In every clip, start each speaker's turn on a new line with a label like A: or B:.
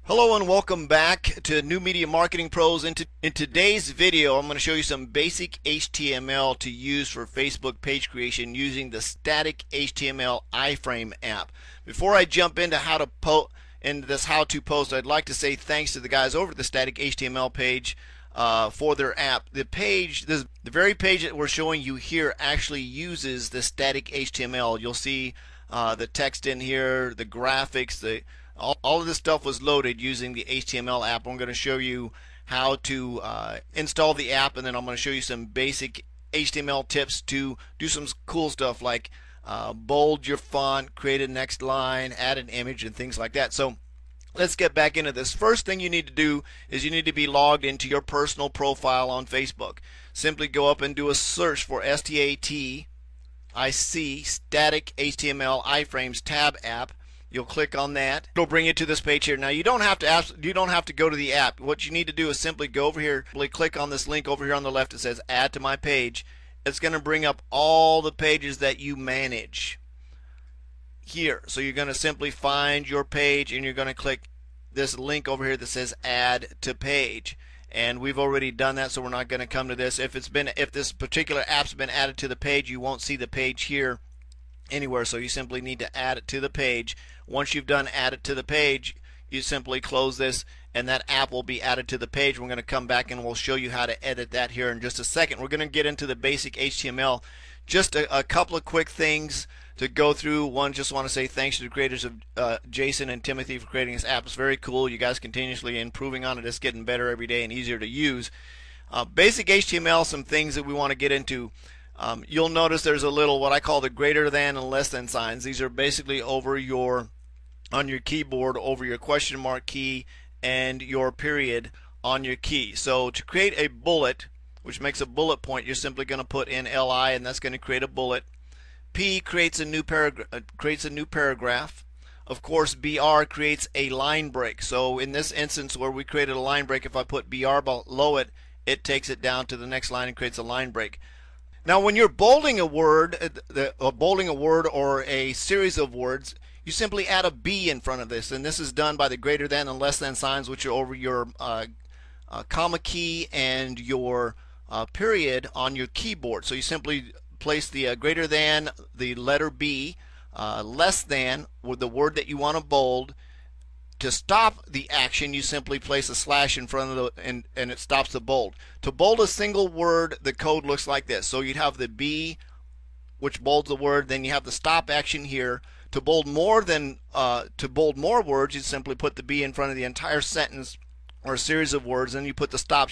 A: Hello and welcome back to New Media Marketing Pros. In today's video, I'm going to show you some basic HTML to use for Facebook page creation using the Static HTML iframe app. Before I jump into this how-to post, I'd like to say thanks to the guys over at the Static HTML page for their app. The very page that we're showing you here actually uses the Static HTML. You'll see the text in here, the graphics, all of this stuff was loaded using the HTML app. I'm going to show you how to install the app, and then I'm going to show you some basic HTML tips to do some cool stuff like bold your font, create a next line, add an image, and things like that. So let's get back into this. First thing you need to do is you need to be logged into your personal profile on Facebook. Simply go up and do a search for STATIC Static HTML iframes tab app. You'll click on that. It'll bring you to this page here. Now you don't have to go to the app. What you need to do is simply go over here, click on this link over here on the left. It says add to my page. It's going to bring up all the pages that you manage here. So you're going to simply find your page and you're going to click this link over here that says add to page. And we've already done that, so we're not going to come to this. If this particular app's been added to the page, you won't see the page here anywhere, so you simply need to add it to the page. Once you've done add it to the page, you simply close this and that app will be added to the page. We're going to come back and we'll show you how to edit that here in just a second. We're going to get into the basic HTML. Just a couple of quick things to go through. One, just want to say thanks to the creators of Jason and Timothy for creating this app. It's very cool. You guys continuously improving on it. It's getting better every day and easier to use. Basic HTML, some things that we want to get into. You'll notice there's a little what I call the greater than and less than signs. These are basically on your keyboard over your question mark key and your period on your key. So to create a bullet, which makes a bullet point, you're simply going to put in LI and that's going to create a bullet. P creates a new paragraph. Of course, BR creates a line break. So in this instance where we created a line break, if I put BR below it, it takes it down to the next line and creates a line break. Now, when you're bolding a word, or a series of words, you simply add a B in front of this, and this is done by the greater than and less than signs, which are over your comma key and your period on your keyboard. So you simply place the greater than, the letter B, less than with the word that you want to bold. To stop the action, you simply place a slash in front of and it stops the bold. To bold a single word, the code looks like this. So you'd have the B, which bolds the word, then you have the stop action here. To bold more words, you simply put the B in front of the entire sentence or a series of words, and you put the stop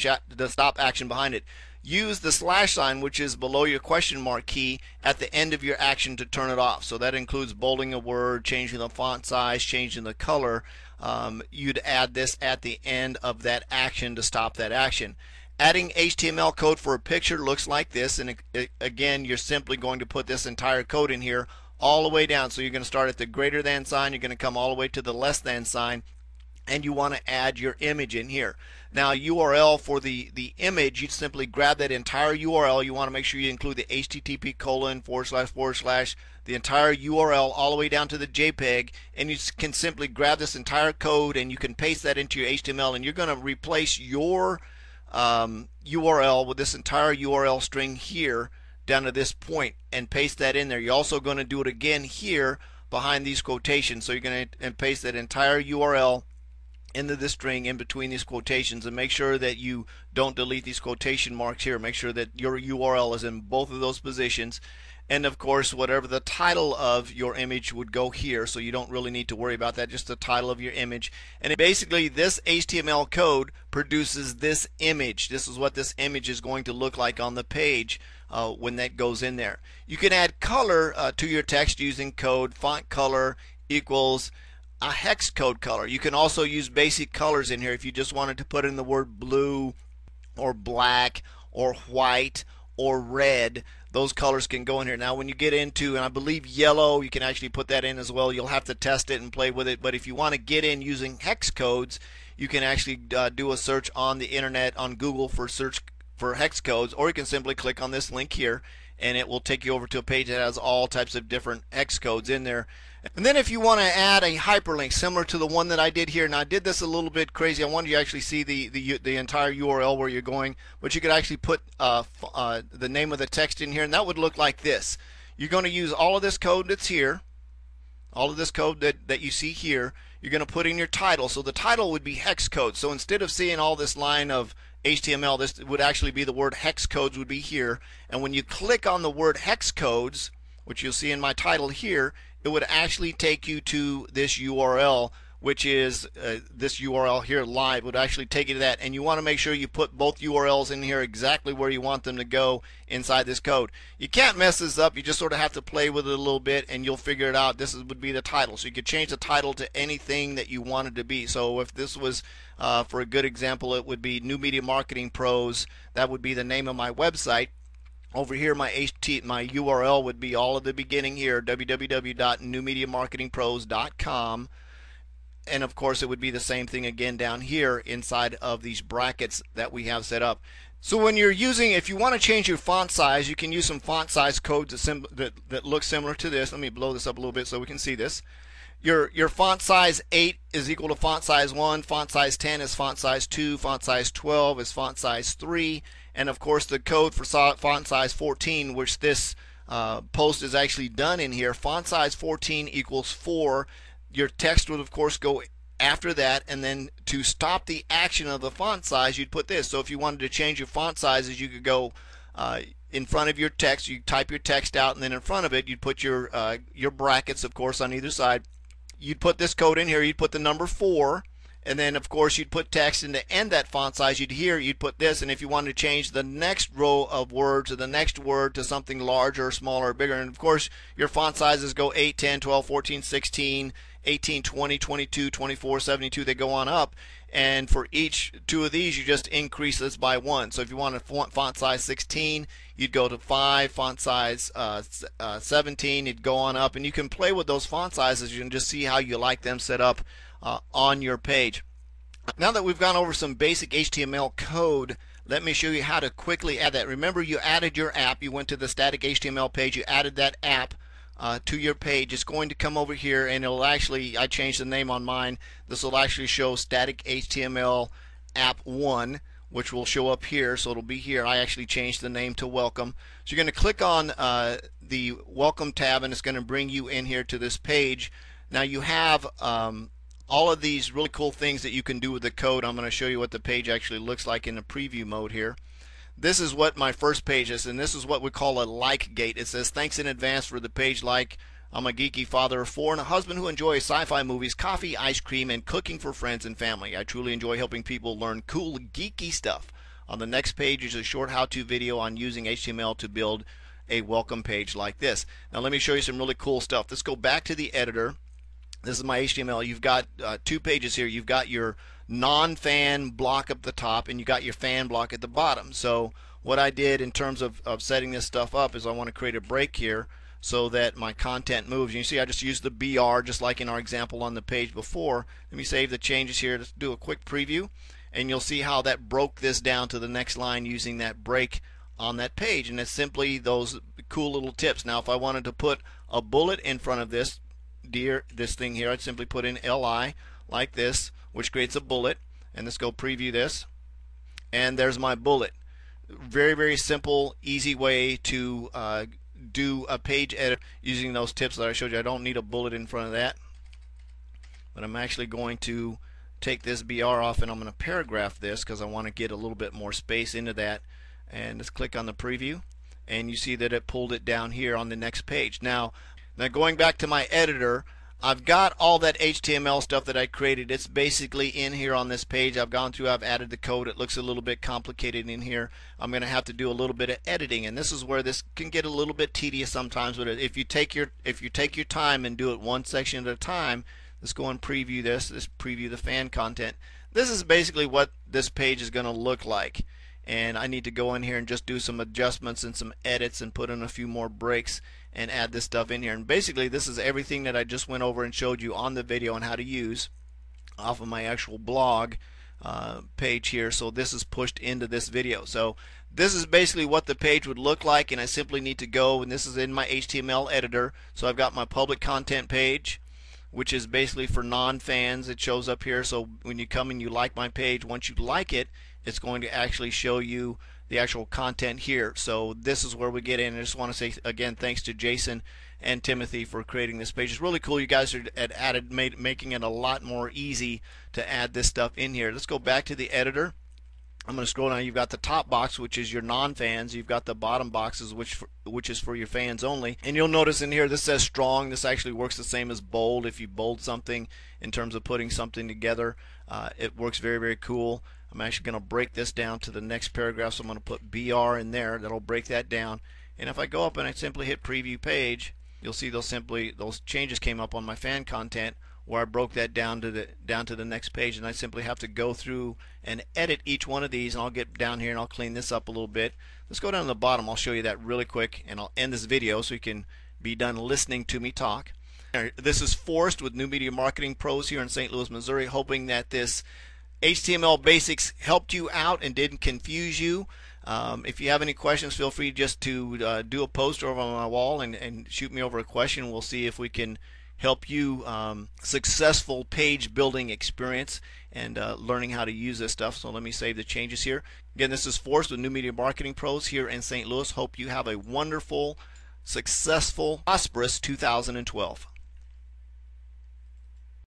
A: action behind it. Use the slash sign, which is below your question mark key, at the end of your action to turn it off. So that includes bolding a word, changing the font size, changing the color. You'd add this at the end of that action to stop that action. Adding HTML code for a picture looks like this, and again, you're simply going to put this entire code in here all the way down. So you're going to start at the greater than sign, you're going to come all the way to the less than sign, and you want to add your image in here. Now, URL for the image, you simply grab that entire URL. You want to make sure you include the http:// the entire URL all the way down to the JPEG, and you can simply grab this entire code and you can paste that into your HTML, and you're going to replace your URL with this entire URL string here down to this point and paste that in there. You're also going to do it again here behind these quotations. So you're going to paste that entire URL into the string in between these quotations, and make sure that you don't delete these quotation marks here. Make sure that your URL is in both of those positions, and of course whatever the title of your image would go here, so you don't really need to worry about that, just the title of your image. And basically this HTML code produces this image. This is what this image is going to look like on the page when that goes in there. You can add color to your text using code. Font color equals a hex code color. You can also use basic colors in here if you just wanted to put in the word blue or black or white or red. Those colors can go in here. Now when you get into, and I believe yellow, you can actually put that in as well. You'll have to test it and play with it, but if you want to get in using hex codes, you can actually do a search on the internet on Google for search for hex codes, or you can simply click on this link here and it will take you over to a page that has all types of different hex codes in there. And then if you want to add a hyperlink similar to the one that I did here, now I did this a little bit crazy. I wanted you to actually see the entire URL where you're going, but you could actually put the name of the text in here, and that would look like this. You're going to use all of this code that's here, all of this code that you see here. You're going to put in your title. So the title would be hex code. So instead of seeing all this line of HTML, this would actually be the word hex codes would be here. And when you click on the word hex codes, which you'll see in my title here, it would actually take you to this URL, which is this URL here live would actually take you to that. And you want to make sure you put both URLs in here exactly where you want them to go inside this code. You can't mess this up. You just sort of have to play with it a little bit and you'll figure it out. This would be the title. So you could change the title to anything that you wanted to be. So if this was, for a good example, it would be New Media Marketing Pros. That would be the name of my website. Over here, my URL would be all at the beginning here, www.newmediamarketingpros.com. And of course, it would be the same thing again down here inside of these brackets that we have set up. So when you're using, if you want to change your font size, you can use some font size codes that look similar to this. Let me blow this up a little bit so we can see this. Your font size 8 is equal to font size 1, font size 10 is font size 2, font size 12 is font size 3, and of course the code for font size 14, which this post is actually done in here, font size 14 equals 4. Your text would of course go after that, and then to stop the action of the font size, you'd put this. So if you wanted to change your font sizes, you could go in front of your text, you type your text out, and then in front of it you'd put your brackets, of course, on either side. You'd put this code in here, you'd put the number 4, and then of course you'd put text, and to end that font size you'd put this. And if you wanted to change the next row of words or the next word to something larger, smaller, or bigger, and of course your font sizes go 8, 10, 12, 14, 16, 18, 20, 22, 24, 72, they go on up, and for each two of these you just increase this by 1. So if you want a font size 16, you'd go to 5, font size 17, you'd go on up, and you can play with those font sizes. You can just see how you like them set up on your page. Now that we've gone over some basic HTML code, let me show you how to quickly add that. Remember, you added your app, you went to the static HTML page, you added that app to your page. It's going to come over here, and it'll actually, I changed the name on mine, this will actually show static HTML app 1, which will show up here. So it'll be here. I actually changed the name to welcome. So you're going to click on the welcome tab, and it's going to bring you in here to this page. Now you have all of these really cool things that you can do with the code. I'm going to show you what the page actually looks like in the preview mode here. This is what my first page is, and this is what we call a like gate. It says, thanks in advance for the page like. I'm a geeky father of 4 and a husband who enjoys sci-fi movies, coffee, ice cream, and cooking for friends and family. I truly enjoy helping people learn cool, geeky stuff. On the next page is a short how-to video on using HTML to build a welcome page like this. Now let me show you some really cool stuff. Let's go back to the editor. This is my HTML. You've got 2 pages here. You've got your non-fan block up the top, and you got your fan block at the bottom. So what I did in terms of setting this stuff up is I want to create a break here so that my content moves. You see, I just used the BR just like in our example on the page before. Let me save the changes here. Let's do a quick preview, and you'll see how that broke this down to the next line using that break on that page. And it's simply those cool little tips. Now if I wanted to put a bullet in front of this thing here, I'd simply put in LI like this, which creates a bullet, and let's go preview this, and there's my bullet. Very, very simple, easy way to do a page edit using those tips that I showed you. I don't need a bullet in front of that, but I'm actually going to take this BR off, and I'm going to paragraph this because I want to get a little bit more space into that. And let's click on the preview, and you see that it pulled it down here on the next page. Now going back to my editor, I've got all that HTML stuff that I created. It's basically in here on this page. I've gone through, I've added the code. It looks a little bit complicated in here. I'm going to have to do a little bit of editing, and this is where this can get a little bit tedious sometimes. But if you take your time and do it one section at a time, let's go and preview this. Let's preview the fan content. This is basically what this page is going to look like. And I need to go in here and just do some adjustments and some edits and put in a few more breaks and add this stuff in here. And basically this is everything that I just went over and showed you on the video on how to use off of my actual blog page here. So this is pushed into this video. So this is basically what the page would look like, and I simply need to go, and this is in my HTML editor. So I've got my public content page, which is basically for non-fans. It shows up here, so when you come and you like my page, once you like it, it's going to actually show you the actual content here. So this is where we get in. I just want to say again, thanks to Jason and Timothy for creating this page. It's really cool. You guys are making it a lot more easy to add this stuff in here. Let's go back to the editor. I'm going to scroll down. You've got the top box, which is your non-fans. You've got the bottom boxes, which is for your fans only. And you'll notice in here this says strong. This actually works the same as bold. If you bold something in terms of putting something together, it works very, very cool. I'm actually going to break this down to the next paragraph, so I'm going to put BR in there. That'll break that down. And if I go up and I simply hit preview page, you'll see those changes came up on my fan content, where I broke that down to the next page, and I simply have to go through and edit each one of these, and I'll get down here and I'll clean this up a little bit. Let's go down to the bottom. I'll show you that really quick, and I'll end this video so you can be done listening to me talk. This is Forrest with New Media Marketing Pros here in St. Louis, Missouri, hoping that this HTML basics helped you out and didn't confuse you. If you have any questions, feel free just to do a post over on my wall and shoot me over a question. We'll see if we can help you successful page building experience and learning how to use this stuff. So let me save the changes here. Again, this is Forrest with New Media Marketing Pros here in St. Louis. Hope you have a wonderful, successful, prosperous 2012.